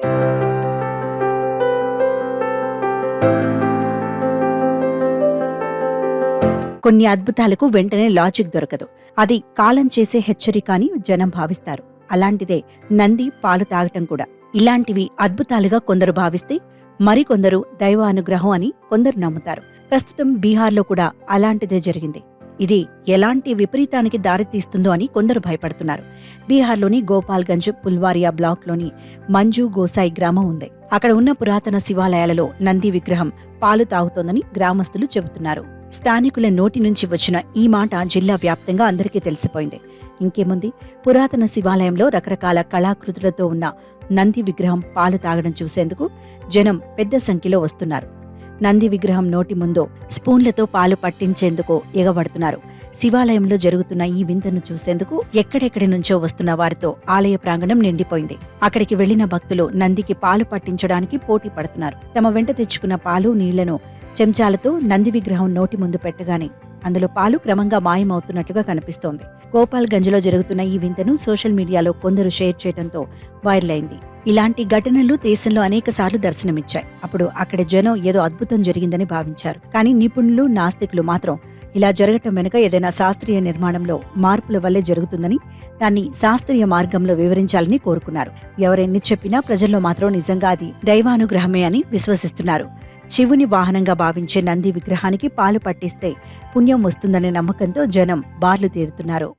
కొన్ని అద్భుతాలకు వెంటనే లాజిక్ దొరకదు. అది కాలం చేసే హెచ్చరిక అని జనం భావిస్తారు. అలాంటిదే నంది పాలు తాగటం కూడా. ఇలాంటివి అద్భుతాలుగా కొందరు భావిస్తే మరికొందరు దైవానుగ్రహం అని కొందరు నమ్ముతారు. ప్రస్తుతం బీహార్లో కూడా అలాంటిదే జరిగింది. ఇది ఎలాంటి విపరీతానికి దారితీస్తుందో అని కొందరు భయపడుతున్నారు. బీహార్లోని గోపాల్గంజ్ పుల్వారియా బ్లాక్లోని మంజు గోసాయి గ్రామం ఉంది. అక్కడ ఉన్న పురాతన శివాలయాలలో నంది విగ్రహం పాలు తాగుతోందని గ్రామస్తులు చెబుతున్నారు. స్థానికుల నోటి నుంచి వచ్చిన ఈ మాట జిల్లా వ్యాప్తంగా అందరికీ తెలిసిపోయింది. ఇంకేముంది, పురాతన శివాలయంలో రకరకాల కళాకృతులతో ఉన్న నంది విగ్రహం పాలు తాగడం చూసేందుకు జనం పెద్ద సంఖ్యలో వస్తున్నారు. నంది విగ్రహం నోటి ముందో స్పూన్లతో పాలు పట్టించేందుకు ఎగబడుతున్నారు. శివాలయంలో జరుగుతున్న ఈ వింతను చూసేందుకు ఎక్కడెక్కడి నుంచో వస్తున్న వారితో ఆలయ ప్రాంగణం నిండిపోయింది. అక్కడికి వెళ్లిన భక్తులు నందికి పాలు పట్టించడానికి పోటీ పడుతున్నారు. తమ వెంట తెచ్చుకున్న పాలు నీళ్లను చెంచాలతో నంది విగ్రహం నోటి ముందు పెట్టగానే అందులో పాలు క్రమంగా మాయమవుతున్నట్లుగా కనిపిస్తోంది. గోపాల్గంజ్లో జరుగుతున్న ఈ వింతను సోషల్ మీడియాలో కొందరు షేర్ చేయడంతో వైరల్ అయింది. ఇలాంటి ఘటనలు దేశంలో అనేకసార్లు దర్శనమిచ్చాయి. అప్పుడు అక్కడి జనం ఏదో అద్భుతం జరిగిందని భావించారు. కానీ నిపుణులు, నాస్తికులు మాత్రం ఇలా జరగటం వెనుక ఏదైనా శాస్త్రీయ నిర్మాణంలో మార్పుల వల్లే జరుగుతుందని, దాన్ని శాస్త్రీయ మార్గంలో వివరించాలని కోరుకున్నారు. ఎవరెన్ని చెప్పినా ప్రజల్లో మాత్రం నిజంగా అది దైవానుగ్రహమే అని విశ్వసిస్తున్నారు. శివుని వాహనంగా భావించే నంది విగ్రహానికి పాలు పట్టిస్తే పుణ్యం వస్తుందనే నమ్మకంతో జనం బార్లు తీరుతున్నారు.